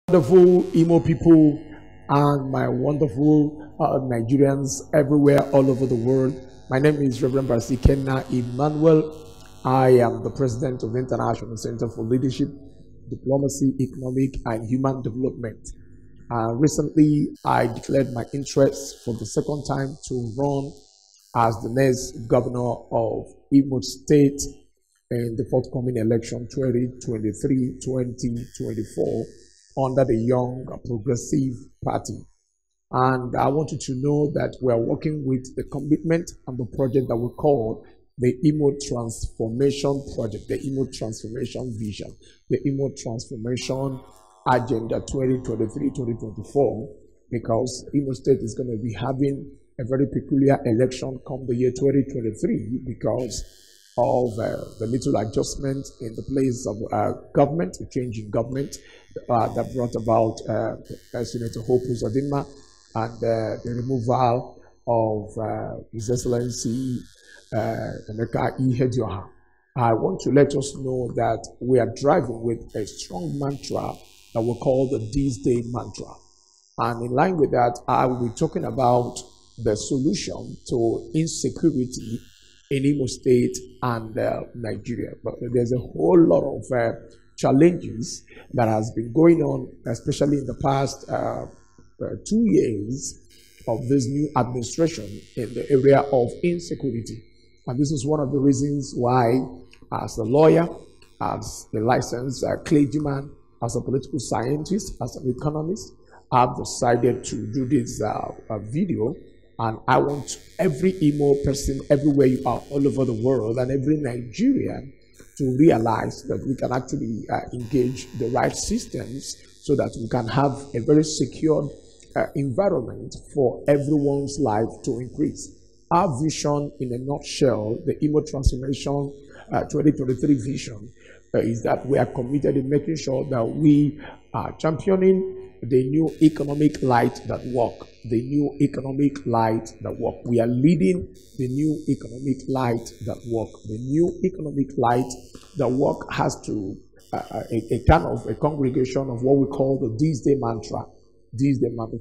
Wonderful Imo people and my wonderful Nigerians everywhere, all over the world. My name is Reverend Barr.Ikenna Emmanuel. I am the president of the International Center for Leadership, Diplomacy, Economic, and Human Development. Recently, I declared my interest for the second time to run as the next governor of Imo State in the forthcoming election 2023-2024. Under the Young Progressive Party. And I want you to know that we are working with the commitment and the project that we call the Imo Transformation Project, the Imo Transformation Vision, the Imo Transformation Agenda 2023-2024, because Imo State is going to be having a very peculiar election come the year 2023 because of the little adjustment in the place of government, a change in government that brought about Senator Hope Uzodinma and the removal of His Excellency Emeka Ihedioha. I want to let us know that we are driving with a strong mantra that we call the These Day mantra. And in line with that, I will be talking about the solution to insecurity in Imo State and Nigeria. But there's a whole lot of challenges that has been going on, especially in the past 2 years of this new administration in the area of insecurity. And this is one of the reasons why, as a lawyer, as a licensed clergyman, as a political scientist, as an economist, I've decided to do this video. And I want every Imo person, everywhere you are, all over the world, and every Nigerian to realize that we can actually engage the right systems so that we can have a very secure environment for everyone's life to increase. Our vision, in a nutshell, the Imo Transformation 2023 vision, is that we are committed in making sure that we are championing the new economic light that work, the new economic light that work. We are leading the new economic light that work. The new economic light that work has to a kind of a congregation of what we call the These Day mantra. These Day mantra,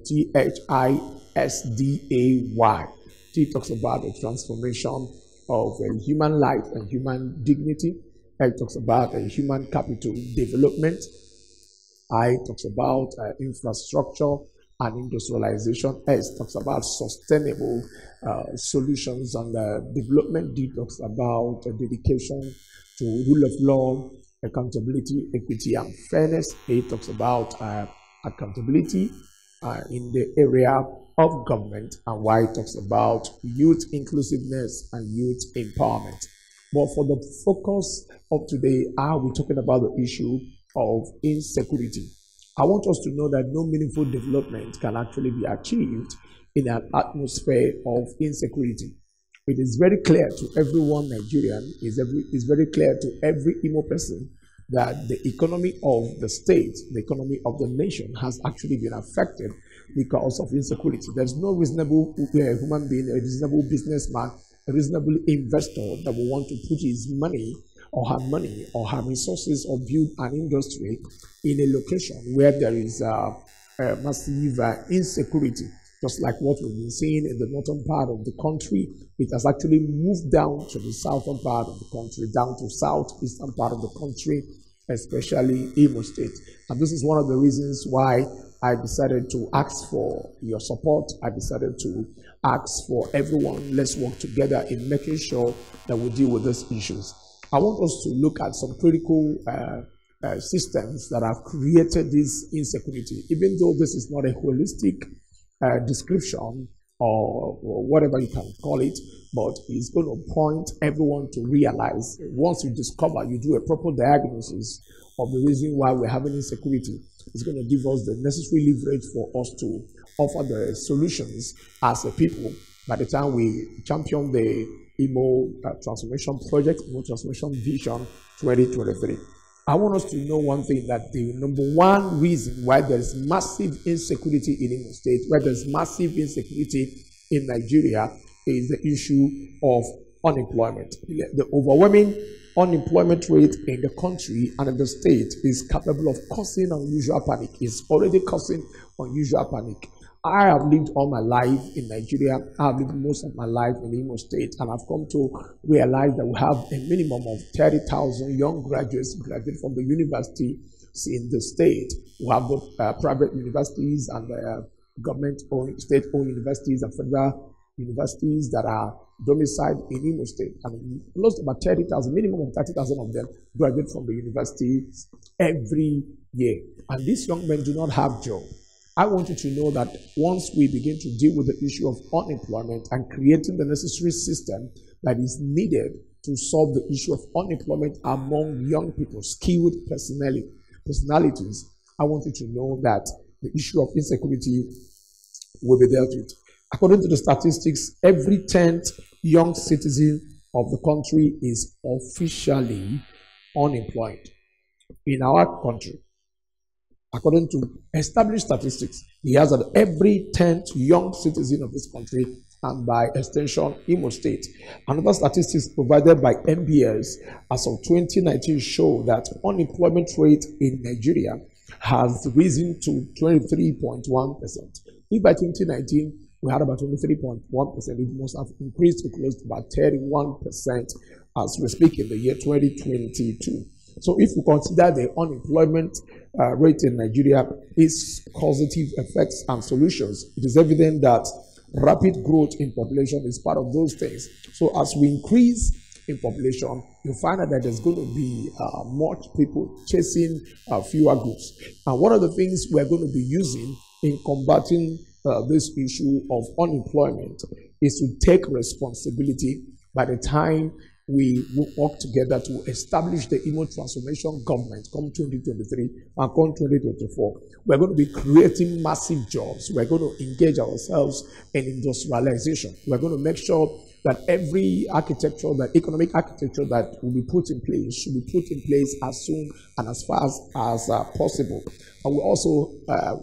THISDAY. T talks about the transformation of human life and human dignity. It talks about human capital development. I talks about infrastructure and industrialization. S talks about sustainable solutions and development. D talks about dedication to rule of law, accountability, equity, and fairness. A talks about accountability in the area of government. And Y talks about youth inclusiveness and youth empowerment. But for the focus of today, I will be talking about the issue of insecurity. I want us to know that no meaningful development can actually be achieved in an atmosphere of insecurity. It is very clear to everyone Nigerian, is very clear to every Imo person that the economy of the state, the economy of the nation has actually been affected because of insecurity. There's no reasonable human being, a reasonable businessman, a reasonable investor that will want to put his money or her money or her resources or build an industry in a location where there is massive insecurity. Just like what we've been seeing in the northern part of the country, it has actually moved down to the southern part of the country, down to southeastern part of the country, especially Imo State. And this is one of the reasons why I decided to ask for your support. I decided to ask for everyone, let's work together in making sure that we deal with these issues. I want us to look at some critical systems that have created this insecurity, even though this is not a holistic description or whatever you can call it, but it's going to point everyone to realize, once you discover, you do a proper diagnosis of the reason why we're having insecurity, it's going to give us the necessary leverage for us to offer the solutions as a people by the time we champion the Imo Transformation Project, Imo Transformation Vision 2023. I want us to know one thing, that the number one reason why there's massive insecurity in Imo State, where there's massive insecurity in Nigeria, is the issue of unemployment. The overwhelming unemployment rate in the country and in the state is capable of causing unusual panic. It's already causing unusual panic. I have lived all my life in Nigeria. I have lived most of my life in Imo State, and I've come to realize that we have a minimum of 30,000 young graduates graduated from the university in the state. We have both private universities and government-owned, state-owned universities and federal universities that are domiciled in Imo State. And close to about 30,000, minimum of 30,000 of them graduate from the universities every year. And these young men do not have jobs. I want you to know that once we begin to deal with the issue of unemployment and creating the necessary system that is needed to solve the issue of unemployment among young people, skilled personalities, I want you to know that the issue of insecurity will be dealt with. According to the statistics, every 10th young citizen of the country is officially unemployed in our country. According to established statistics, he has that every 10th young citizen of this country, and by extension, Imo State. Another statistics provided by MBS as of 2019 show that unemployment rate in Nigeria has risen to 23.1%. If by 2019 we had about 23.1%, it must have increased to close to about 31% as we speak in the year 2022. So if we consider the unemployment rate in Nigeria, its causative effects and solutions, it is evident that rapid growth in population is part of those things. So as we increase in population, you find out that there's going to be more people chasing fewer goods. And one of the things we're going to be using in combating this issue of unemployment is to take responsibility by the time we work together to establish the Imo Transformation Government come 2023 and come 2024. We're going to be creating massive jobs. We're going to engage ourselves in industrialization. We're going to make sure that every architecture, the economic architecture that will be put in place should be put in place as soon and as fast as possible. And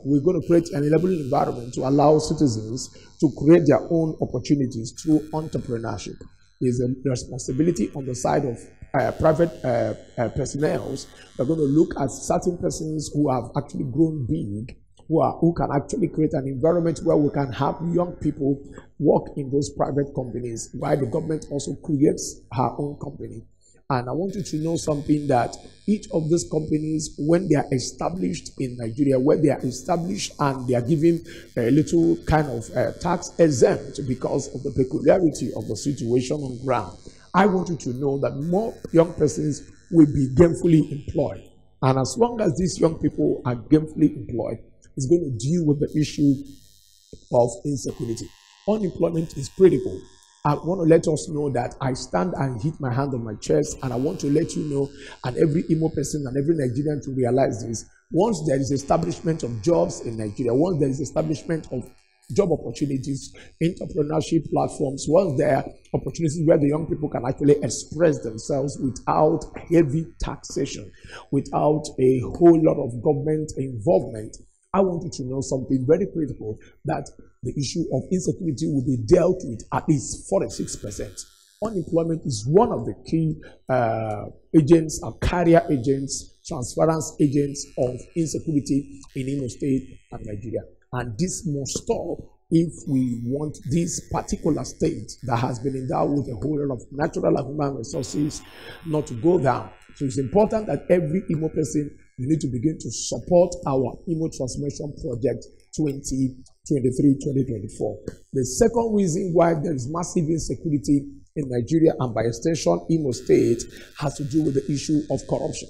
we're going to create an enabling environment to allow citizens to create their own opportunities through entrepreneurship. There's a responsibility on the side of private personnel. We're going to look at certain persons who have actually grown big, who can actually create an environment where we can have young people work in those private companies, while the government also creates her own company. And I want you to know something, that each of these companies, when they are established in Nigeria, where they are established and they are given a little kind of tax exempt because of the peculiarity of the situation on ground, I want you to know that more young persons will be gainfully employed. And as long as these young people are gainfully employed, it's going to deal with the issue of insecurity. Unemployment is critical. I want to let us know that I stand and hit my hand on my chest, and I want to let you know, and every Imo person and every Nigerian to realize this. Once there is establishment of jobs in Nigeria, once there is establishment of job opportunities, entrepreneurship platforms, once there are opportunities where the young people can actually express themselves without heavy taxation, without a whole lot of government involvement, I want you to know something very critical, that the issue of insecurity will be dealt with at least 46%. Unemployment is one of the key agents and carrier agents, transference agents of insecurity in Imo State and Nigeria. And this must stop if we want this particular state that has been endowed with a whole lot of natural and human resources not to go down. So it's important that every Imo person, you need to begin to support our Imo Transformation Project 2023-2024. The second reason why there is massive insecurity in Nigeria and by extension Imo State has to do with the issue of corruption.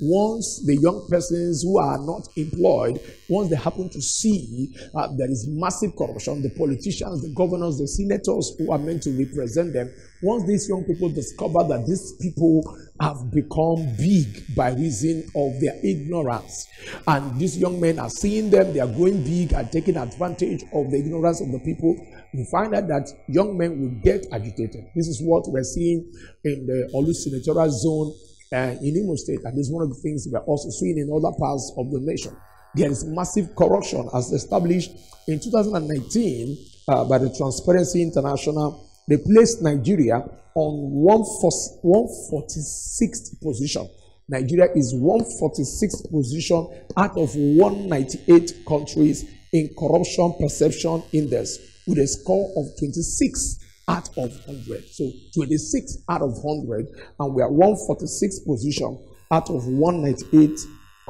Once the young persons who are not employed, once they happen to see there is massive corruption, the politicians, the governors, the senators who are meant to represent them, once these young people discover that these people have become big by reason of their ignorance, and these young men are seeing them, they are growing big and taking advantage of the ignorance of the people, you find out that young men will get agitated. This is what we're seeing in the Olu senatorial zone in Imo State, and this is one of the things we're also seeing in other parts of the nation. There is massive corruption as established in 2019 by the Transparency International They placed Nigeria on 146th position. Nigeria is 146th position out of 198 countries in corruption perception index, with a score of 26 out of 100. So 26 out of 100, and we are 146th position out of 198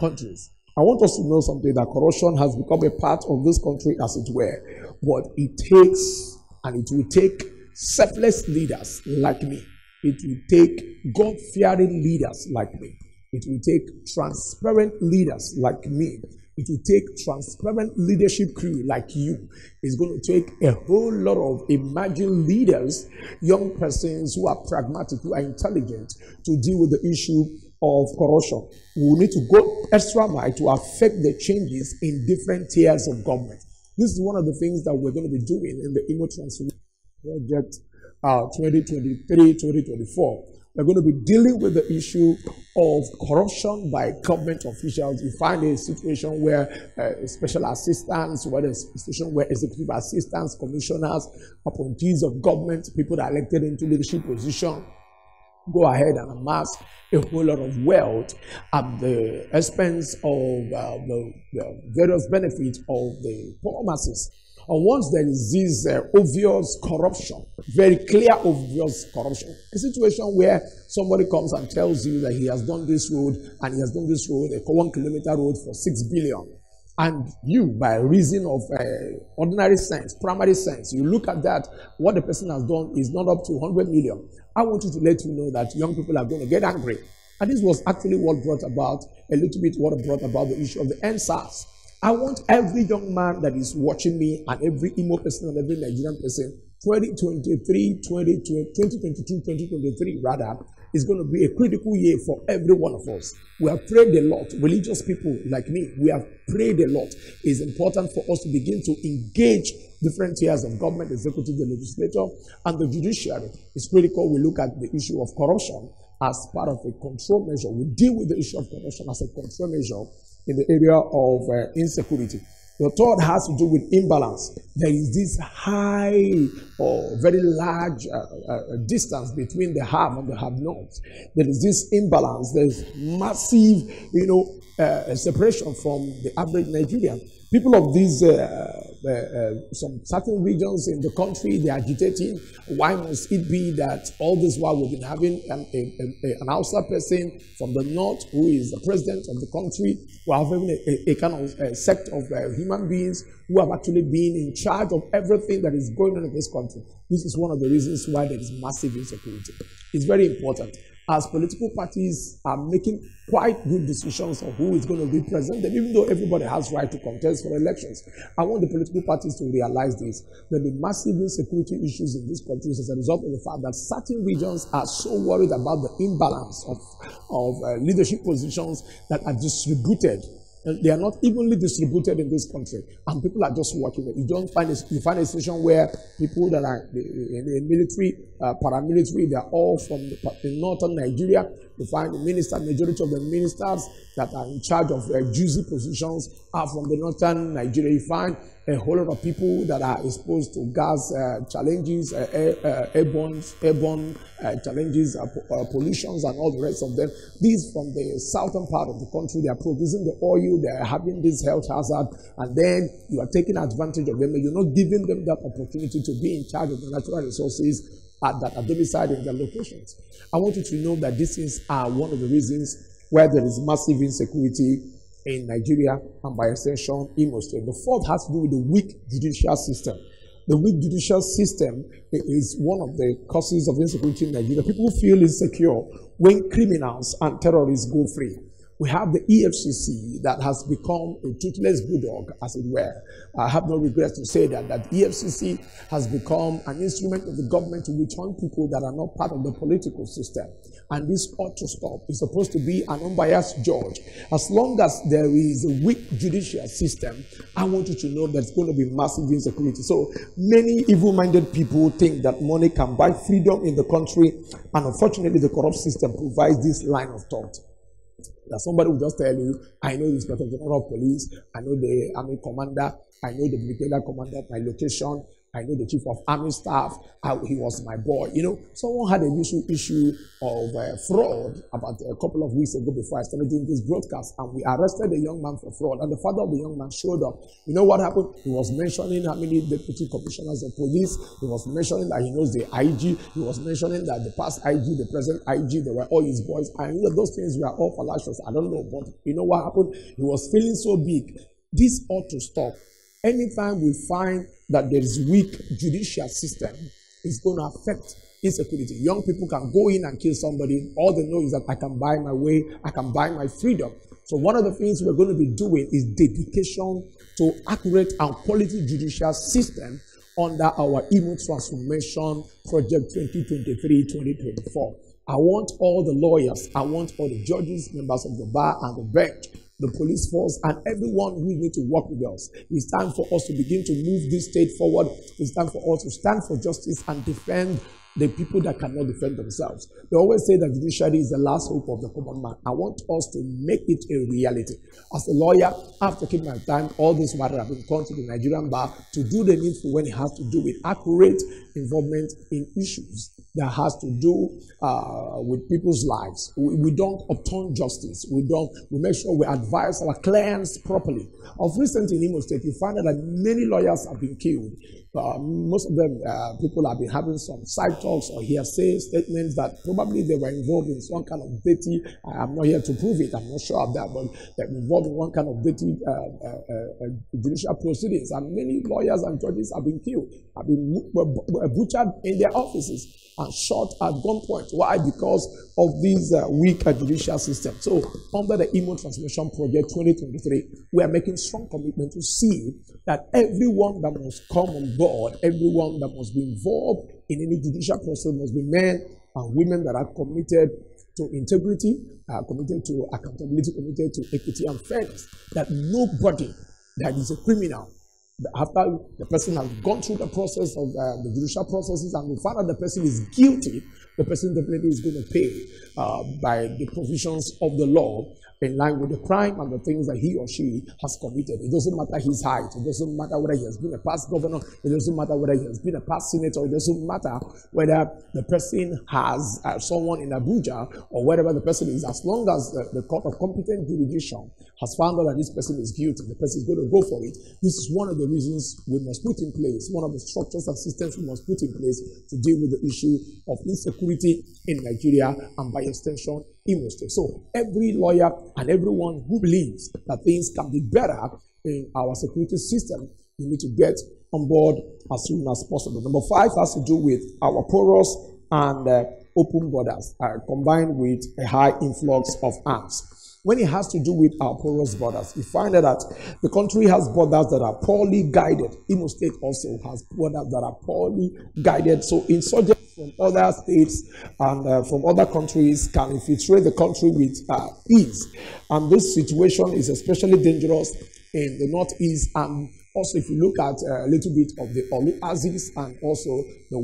countries. I want us to know something, that corruption has become a part of this country, as it were, but it takes, and it will take, selfless leaders like me. It will take God-fearing leaders like me. It will take transparent leaders like me. It will take transparent leadership crew like you. It's going to take a whole lot of emerging leaders, young persons who are pragmatic, who are intelligent, to deal with the issue of corruption. We need to go extra mile to affect the changes in different tiers of government. This is one of the things that we're going to be doing in the Imo Transformation Project 2023-2024. We're going to be dealing with the issue of corruption by government officials. You find a situation where special assistants, where there's a situation where executive assistants, commissioners, appointees of government, people that are elected into leadership position, go ahead and amass a whole lot of wealth at the expense of the various benefits of the poor masses. And once there is this obvious corruption, very clear obvious corruption, a situation where somebody comes and tells you that he has done this road, and he has done this road, a 1 kilometer road, for 6 billion. And you, by reason of ordinary sense, primary sense, you look at that, what the person has done is not up to 100 million. I want you to let you know that young people are going to get angry. And this was actually what brought about, a little bit what brought about the issue of the NSAS. I want every young man that is watching me, and every Imo person and every Nigerian person, 2022-2023 rather, is going to be a critical year for every one of us. We have prayed a lot. Religious people like me, we have prayed a lot. It's important for us to begin to engage different tiers of government, executive, the legislature, and the judiciary. It's critical we look at the issue of corruption as part of a control measure. We deal with the issue of corruption as a control measure in the area of insecurity. The third has to do with imbalance. There is this high or very large distance between the have and the have-nots. There is this imbalance. There's massive, separation from the average Nigerian. People of these some certain regions in the country, they are agitating. Why must it be that all this while we've been having an outside person from the north who is the president of the country? We're having a kind of sect of human beings who have actually been in charge of everything that is going on in this country. This is one of the reasons why there is massive insecurity. It's very important. As political parties are making quite good decisions on who is going to represent them, even though everybody has right to contest for elections, I want the political parties to realize this, that the massive insecurity issues in this country is as a result of the fact that certain regions are so worried about the imbalance of leadership positions that are distributed. They are not evenly distributed in this country, and people are just watching it. You find a situation where people that are in the military, paramilitary, they are all from the northern Nigeria. You find the majority of the ministers that are in charge of juicy positions are from the northern Nigeria. You find a whole lot of people that are exposed to gas challenges, airborne challenges, pollutions, and all the rest of them. These from the southern part of the country, they are producing the oil, they are having this health hazard, and then you are taking advantage of them, and you're not giving them that opportunity to be in charge of the natural resources that are domiciled in their locations. I want you to know that this is one of the reasons why there is massive insecurity in Nigeria, and by extension, Imo State. The fourth has to do with the weak judicial system. The weak judicial system is one of the causes of insecurity in Nigeria. People feel insecure when criminals and terrorists go free. We have the EFCC that has become a toothless bulldog, as it were. I have no regrets to say that EFCC has become an instrument of the government to return people that are not part of the political system. And this ought to stop. It's supposed to be an unbiased judge. As long as there is a weak judicial system, I want you to know there's going to be massive insecurity. So many evil-minded people think that money can buy freedom in the country, and unfortunately the corrupt system provides this line of thought. That somebody will just tell you, I know the Inspector General of Police, I know the Army Commander, I know the Brigadier Commander of my location, I know the chief of army staff. He was my boy. Someone had an issue of fraud about a couple of weeks ago before I started doing this broadcast, and we arrested a young man for fraud. And the father of the young man showed up. You know what happened? He was mentioning how many deputy commissioners of police. He was mentioning that he knows the IG. He was mentioning that the past IG, the present IG, they were all his boys. And those things were all fallacious. I don't know, but you know what happened? He was feeling so big. This ought to stop. Anytime we find that there is weak judicial system, it's going to affect insecurity. Young people can go in and kill somebody. All they know is that I can buy my way, I can buy my freedom. So one of the things we're going to be doing is dedication to accurate and quality judicial system under our Imo Transformation Project 2023-2024. I want all the lawyers, I want all the judges, members of the bar and the bench, the police force, and everyone who need to work with us. It's time for us to begin to move this state forward. It's time for us to stand for justice and defend the people that cannot defend themselves. They always say that judiciary is the last hope of the common man. I want us to make it a reality. As a lawyer, I've taken my time. All this matter have been come to the Nigerian bar to do the needful when it has to do with accurate involvement in issues that has to do with people's lives. We don't obtain justice. We make sure we advise our clients properly. Of recent in Imo State, you find out that many lawyers have been killed. Most of them, people have been having some side talks or hearsay statements that probably they were involved in some kind of dirty, I'm not here to prove it, I'm not sure of that, but they're involved in one kind of dirty judicial proceedings. And many lawyers and judges have been killed, have been butchered in their offices and shot at gunpoint. Why? Because of this weak judicial system. So under the Imo Transformation Project 2023, we are making strong commitment to see that everyone that must come on board, everyone that must be involved in any judicial process must be men and women that are committed to integrity, committed to accountability, committed to equity and fairness. That nobody that is a criminal, after the person has gone through the process of the judicial processes and we find out the person is guilty, the person definitely is going to pay by the provisions of the law in line with the crime and the things that he or she has committed. It doesn't matter his height. It doesn't matter whether he has been a past governor. It doesn't matter whether he has been a past senator. It doesn't matter whether the person has someone in Abuja or wherever the person is. As long as the court of competent jurisdiction has found out that this person is guilty, the person is going to go for it. This is one of the reasons we must put in place, one of the structures and systems we must put in place to deal with the issue of insecurity in Nigeria and by extension Imo State. So every lawyer and everyone who believes that things can be better in our security system, we need to get on board as soon as possible. Number 5 has to do with our porous and open borders combined with a high influx of arms. When it has to do with our porous borders, we find that the country has borders that are poorly guided. Imo State also has borders that are poorly guided. So insurgents from other states and from other countries can infiltrate the country with ease. And this situation is especially dangerous in the northeast, and also if you look at a little bit of the Olu-Aziz and also the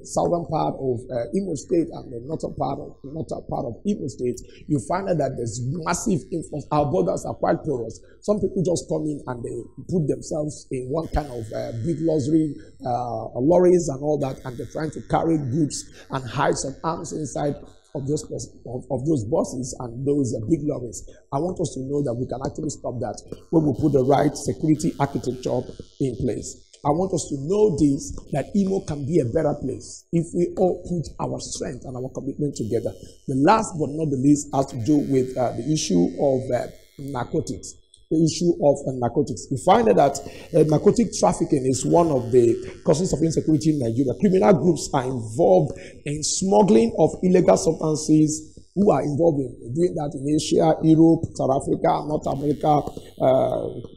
southern part of Imo State and the northern part of Imo State, you find out that there's massive influence. Our borders are quite porous. Some people just come in and they put themselves in one kind of big luxury lorries and all that, and they're trying to carry goods and hide some arms inside of those buses and those big lorries. I want us to know that we can actually stop that when we put the right security architecture in place. I want us to know this, that Imo can be a better place if we all put our strength and our commitment together. The last but not the least has to do with the issue of narcotics. The issue of narcotics. We find that narcotic trafficking is one of the causes of insecurity in Nigeria. Criminal groups are involved in smuggling of illegal substances, who are involved in doing that in Asia, Europe, South Africa, North America.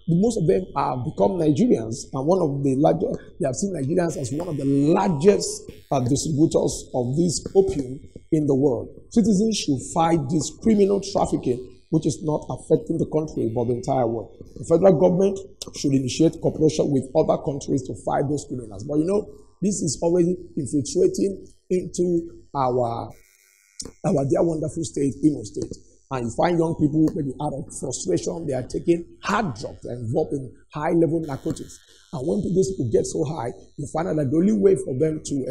Most of them have become Nigerians, and one of the largest, they have seen Nigerians as one of the largest distributors of this opium in the world. Citizens should fight this criminal trafficking, which is not affecting the country but the entire world. The federal government should initiate cooperation with other countries to fight those criminals. But you know, this is already infiltrating into our dear wonderful state, Imo State. And you find young people, maybe out of frustration, they are taking hard drugs, they're involved in high-level narcotics. And when these people get so high, you find out that the only way for them to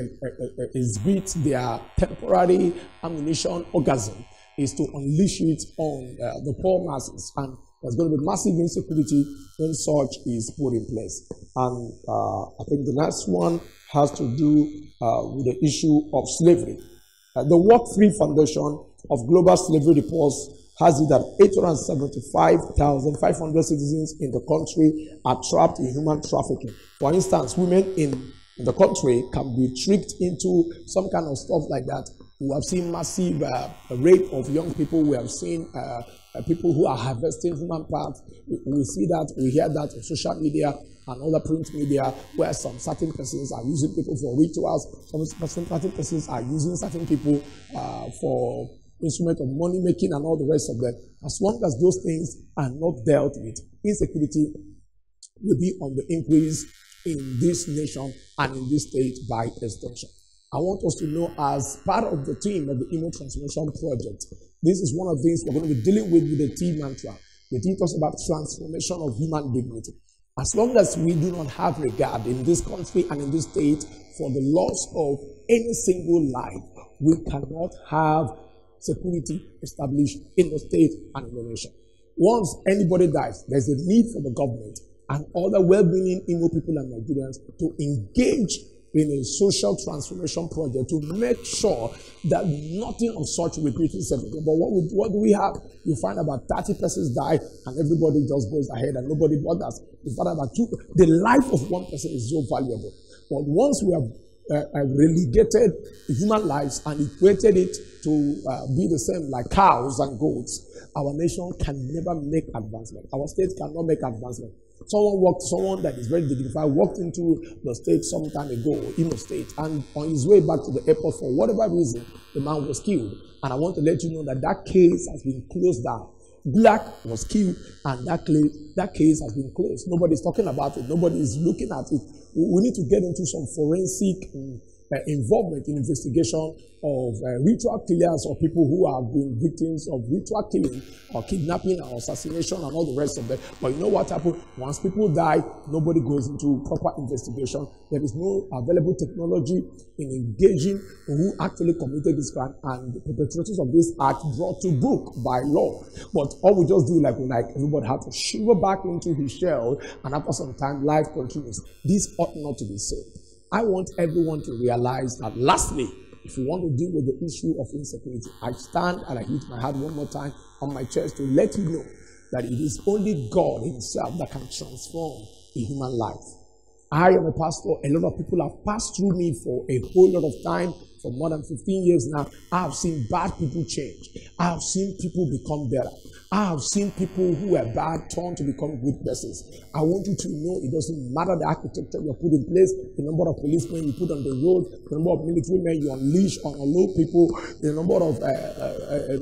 exhibit their temporary ammunition orgasm is to unleash it on the poor masses. And there's going to be massive insecurity when such is put in place. And I think the next one has to do with the issue of slavery. The Work Free Foundation of Global Slavery Reports has it that 875,500 citizens in the country are trapped in human trafficking. For instance, women in the country can be tricked into some kind of stuff like that. We have seen massive rape of young people. We have seen people who are harvesting human parts. We see that, we hear that on social media and other print media, where some certain persons are using people for rituals, certain persons are using certain people for instrument of money making and all the rest of them. As long as those things are not dealt with, insecurity will be on the increase in this nation and in this state by extension. I want us to know, as part of the team of the Emo Transformation Project, this is one of the things we're going to be dealing with the T mantra. The T talks about transformation of human dignity. As long as we do not have regard in this country and in this state for the loss of any single life, we cannot have security established in the state and in the nation. Once anybody dies, there's a need for the government and other well-meaning Imo people and Nigerians to engage in a social transformation project to make sure that nothing of such repeats itself. But what do we have? You find about 30 persons die and everybody just goes ahead and nobody bothers. You find about the life of one person is so valuable. But once we have relegated human lives and equated it to be the same like cows and goats, our nation can never make advancement. Our state cannot make advancement. Someone that is very dignified walked into the state some time ago, in the state, and on his way back to the airport, for whatever reason, the man was killed. And I want to let you know that that case has been closed down. Black was killed, and that case has been closed. Nobody's talking about it. Nobody is looking at it. We need to get into some forensic involvement in investigation of ritual killers or people who have been victims of ritual killing or kidnapping or assassination and all the rest of them. But you know what happened? Once people die, nobody goes into proper investigation. There is no available technology in engaging who actually committed this crime and the perpetrators of this act brought to book by law. But all we just do, like everybody had to shiver back into his shell, and after some time, life continues. This ought not to be so. I want everyone to realize that, lastly, if you want to deal with the issue of insecurity, I stand and I hit my heart one more time on my chest to let you know that it is only God himself that can transform a human life. I am a pastor. A lot of people have passed through me for a whole lot of time. For more than 15 years now, I have seen bad people change. I have seen people become better. I have seen people who were bad turn to become good persons. I want you to know it doesn't matter the architecture you put in place, the number of policemen you put on the road, the number of military men you unleash on unload people, the number of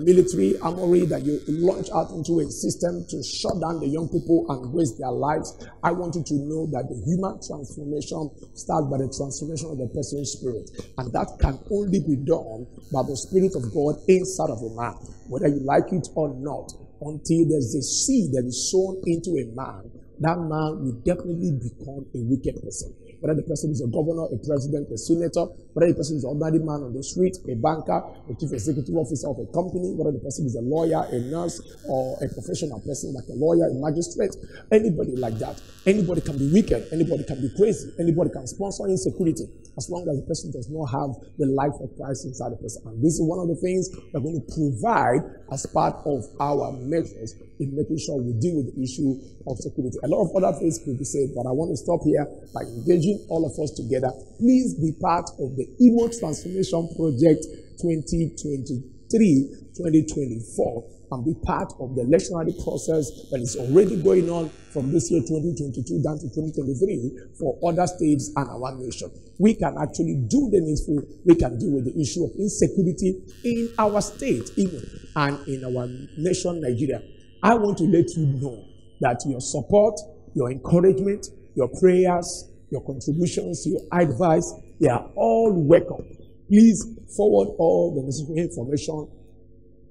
military armory that you launch out into a system to shut down the young people and waste their lives. I want you to know that the human transformation starts by the transformation of the person's spirit. And that can only be done by the Spirit of God inside of a man, whether you like it or not. Until there's a seed that is sown into a man, that man will definitely become a wicked person. Whether the person is a governor, a president, a senator, whether the person is an ordinary man on the street, a banker, a chief executive officer of a company, whether the person is a lawyer, a nurse, or a professional person like a lawyer, a magistrate, anybody like that. Anybody can be wicked, anybody can be crazy, anybody can sponsor insecurity, as long as the person does not have the life of Christ inside the person. And this is one of the things we're going to provide as part of our measures in making sure we deal with the issue of security. A lot of other things could be said, but I want to stop here by engaging all of us together. Please be part of the Emo Transformation Project 2023-2024 and be part of the electionary process that is already going on from this year 2022 down to 2023 for other states and our nation. We can actually do the needful. We can deal with the issue of insecurity in our state even and in our nation, Nigeria. I want to let you know that your support, your encouragement, your prayers, your contributions, your advice, they are all welcome. Please forward all the necessary information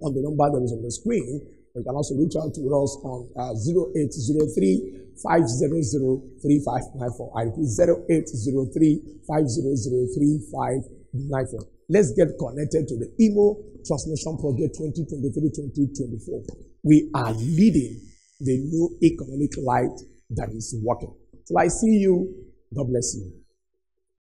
on the number that is on the screen. You can also reach out to us on 0803 500 3594. I repeat, 0803 500 3594. Let's get connected to the Imo Transformation Project 2023-2024. We are leading the new economic light that is working. Till I see you, God bless you.